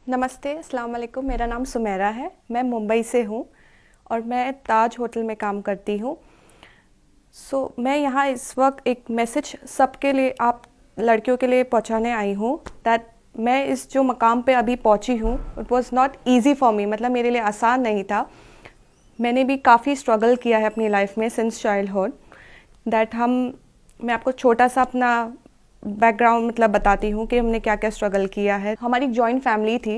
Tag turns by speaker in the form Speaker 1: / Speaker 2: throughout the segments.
Speaker 1: नमस्ते, अस्सलाम वालेकुम। मेरा नाम सुमेरा है। मैं मुंबई से हूँ और मैं ताज होटल में काम करती हूँ। मैं यहाँ इस वक्त एक मैसेज सबके लिए, आप लड़कियों के लिए पहुँचाने आई हूँ दैट मैं इस जो मकाम पे अभी पहुँची हूँ, it was not easy for me, मतलब मेरे लिए आसान नहीं था। मैंने भी काफ़ी स्ट्रगल किया है अपनी लाइफ में सिंस चाइल्डहुड। मैं आपको छोटा सा अपना बैकग्राउंड मतलब बताती हूँ कि हमने क्या क्या स्ट्रगल किया है। हमारी जॉइंट फैमिली थी,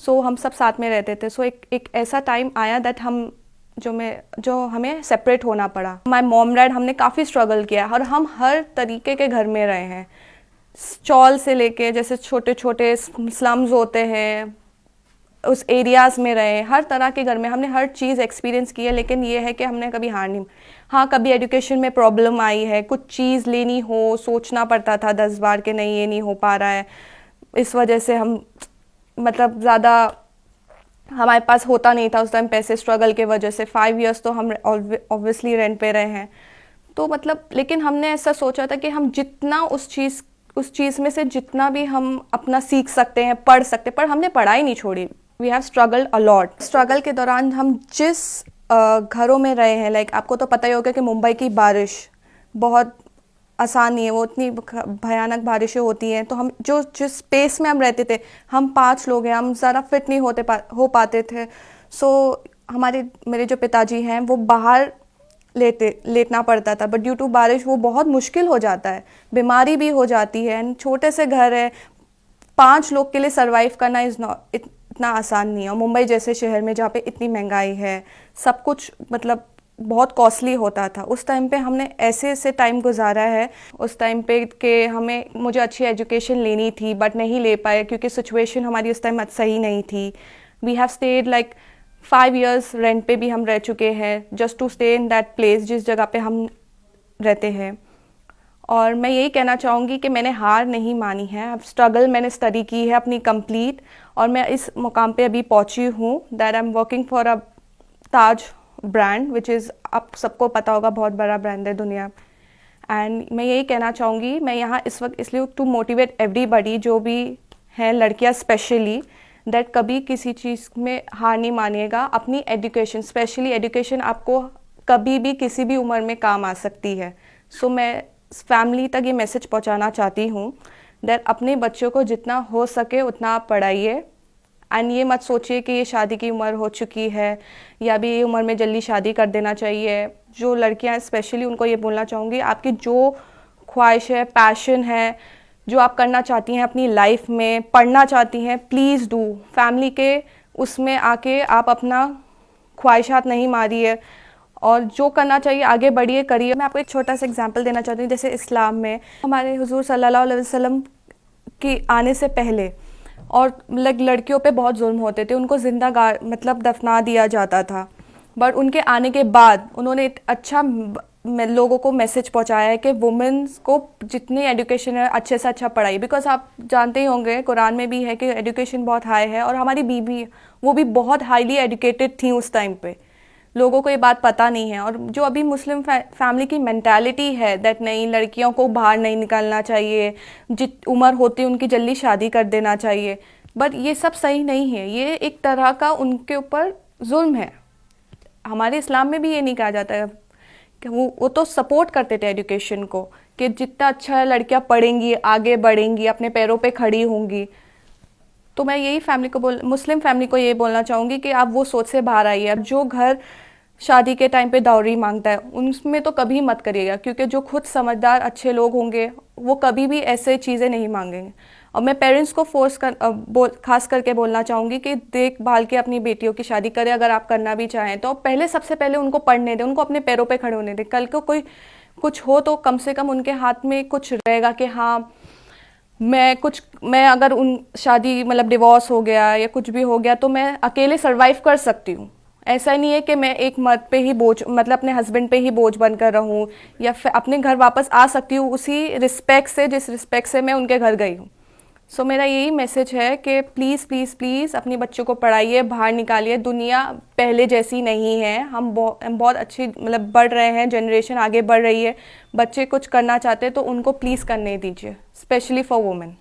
Speaker 1: हम सब साथ में रहते थे। एक ऐसा टाइम आया दैट जो हमें सेपरेट होना पड़ा। माय मॉम डैड हमने काफ़ी स्ट्रगल किया और हम हर तरीके के घर में रहे हैं, चॉल से लेके जैसे छोटे छोटे स्लम्स होते हैं उस एरियाज़ में रहे, हर तरह के घर में हमने हर चीज़ एक्सपीरियंस की है। लेकिन ये है कि हमने कभी हार नहीं। हाँ, कभी एजुकेशन में प्रॉब्लम आई है, कुछ चीज़ लेनी हो सोचना पड़ता था 10 बार कि नहीं ये नहीं हो पा रहा है। इस वजह से हम मतलब ज़्यादा हमारे पास होता नहीं था उस टाइम पैसे, स्ट्रगल के वजह से 5 इयर्स तो हम ऑब्वियसली रेंट पे रहे हैं। लेकिन हमने ऐसा सोचा था कि हम जितना उस चीज़ में से जितना भी हम अपना सीख सकते हैं, पढ़ सकते, पर हमने पढ़ाई नहीं छोड़ी। We have struggled a lot. Struggle के दौरान हम जिस घरों में रहे हैं, लाइक आपको तो पता ही होगा कि मुंबई की बारिश बहुत आसान नहीं है, वो इतनी भयानक बारिशें होती हैं। तो हम जिस स्पेस में हम रहते थे, हम 5 लोग हैं, हम ज़रा फिट नहीं हो पाते थे। मेरे जो पिताजी हैं वो बाहर लेटना पड़ता था, बट ड्यू टू बारिश वो बहुत मुश्किल हो जाता है, बीमारी भी हो जाती है। एंड छोटे से घर है, 5 लोग के लिए सरवाइव करना इतना आसान नहीं है। और मुंबई जैसे शहर में जहाँ पे इतनी महंगाई है, सब कुछ मतलब बहुत कॉस्टली होता था। उस टाइम पे हमने ऐसे टाइम गुजारा है। उस टाइम पे मुझे अच्छी एजुकेशन लेनी थी बट नहीं ले पाए क्योंकि सिचुएशन हमारी उस टाइम सही नहीं थी। We have stayed like 5 years rent पे भी हम रह चुके हैं just to stay in that place जिस जगह पे हम रहते हैं। और मैं यही कहना चाहूँगी कि मैंने हार नहीं मानी है। स्ट्रगल मैंने स्टडी की है अपनी कंप्लीट, और मैं इस मुकाम पे अभी पहुँची हूँ that I am working for a Taj brand which is, आप सबको पता होगा, बहुत बड़ा ब्रांड है दुनिया। एंड मैं यही कहना चाहूँगी, मैं यहाँ इस वक्त इसलिए टू मोटिवेट एवरीबडी जो भी है, लड़कियाँ स्पेशली, दैट कभी किसी चीज़ में हार नहीं मानिएगा। अपनी एजुकेशन, स्पेशली एजुकेशन, आपको कभी भी किसी भी उम्र में काम आ सकती है। मैं फैमिली तक ये मैसेज पहुंचाना चाहती हूँ दैट अपने बच्चों को जितना हो सके उतना आप पढ़ाइए। एंड ये मत सोचिए कि ये शादी की उम्र हो चुकी है या भी ये उम्र में जल्दी शादी कर देना चाहिए। जो लड़कियाँ स्पेशली, उनको ये बोलना चाहूँगी, आपकी जो ख्वाहिश है, पैशन है, जो आप करना चाहती हैं अपनी लाइफ में, पढ़ना चाहती हैं, प्लीज़ डू। फैमिली के उसमें आके आप अपना ख्वाहिशात नहीं मारिए और जो करना चाहिए आगे बढ़िए, करिए। मैं आपको एक छोटा सा एग्जांपल देना चाहती हूँ। जैसे इस्लाम में हमारे हुजूर सल्लल्लाहु अलैहि वसल्लम की आने से पहले और लड़कियों पे बहुत जुल्म होते थे, उनको जिंदा मतलब दफना दिया जाता था। बट उनके आने के बाद उन्होंने अच्छा लोगों को मैसेज पहुंचाया है कि वुमेन्स को जितनी एजुकेशन है अच्छे से अच्छा पढ़ाई, बिकॉज आप जानते ही होंगे कुरान में भी है कि एजुकेशन बहुत हाई है। और हमारी बीबी, वो भी बहुत हाईली एजुकेटेड थी उस टाइम पे। लोगों को ये बात पता नहीं है। और जो अभी मुस्लिम फैमिली की मेंटालिटी है दैट नहीं, लड़कियों को बाहर नहीं निकलना चाहिए, जित उम्र होती है उनकी जल्दी शादी कर देना चाहिए, बट ये सब सही नहीं है। ये एक तरह का उनके ऊपर जुल्म है। हमारे इस्लाम में भी ये नहीं कहा जाता है कि वो तो सपोर्ट करते थे एजुकेशन को, कि जितना अच्छा लड़कियां पढ़ेंगी, आगे बढ़ेंगी, अपने पैरों पे खड़ी होंगी। तो मैं यही मुस्लिम फैमिली को ये बोलना चाहूँगी कि आप वो सोच से बाहर आइए। अब जो घर शादी के टाइम पे डाउरी मांगता है उनमें तो कभी मत करिएगा, क्योंकि जो खुद समझदार अच्छे लोग होंगे वो कभी भी ऐसे चीज़ें नहीं मांगेंगे। और मैं पेरेंट्स को खास करके बोलना चाहूँगी कि देखभाल के अपनी बेटियों की शादी करें। अगर आप करना भी चाहें तो सबसे पहले उनको पढ़ने दें, उनको अपने पैरों पे खड़े होने दें। कल को कोई कुछ हो तो कम से कम उनके हाथ में कुछ रहेगा कि हाँ, मैं अगर उन शादी मतलब डिवोर्स हो गया या कुछ भी हो गया तो मैं अकेले सरवाइव कर सकती हूँ। ऐसा नहीं है कि मैं एक मर्द पे ही बोझ, मतलब अपने हस्बैंड पे ही बोझ बनकर रहूँ, या फिर अपने घर वापस आ सकती हूँ उसी रिस्पेक्ट से जिस रिस्पेक्ट से मैं उनके घर गई हूँ। मेरा यही मैसेज है कि प्लीज़ प्लीज़ प्लीज़ अपने बच्चों को पढ़ाइए, बाहर निकालिए। दुनिया पहले जैसी नहीं है। हम बहुत अच्छी मतलब बढ़ रहे हैं, जनरेशन आगे बढ़ रही है। बच्चे कुछ करना चाहते हैं तो उनको प्लीज़ करने दीजिए, स्पेशली फॉर वुमेन।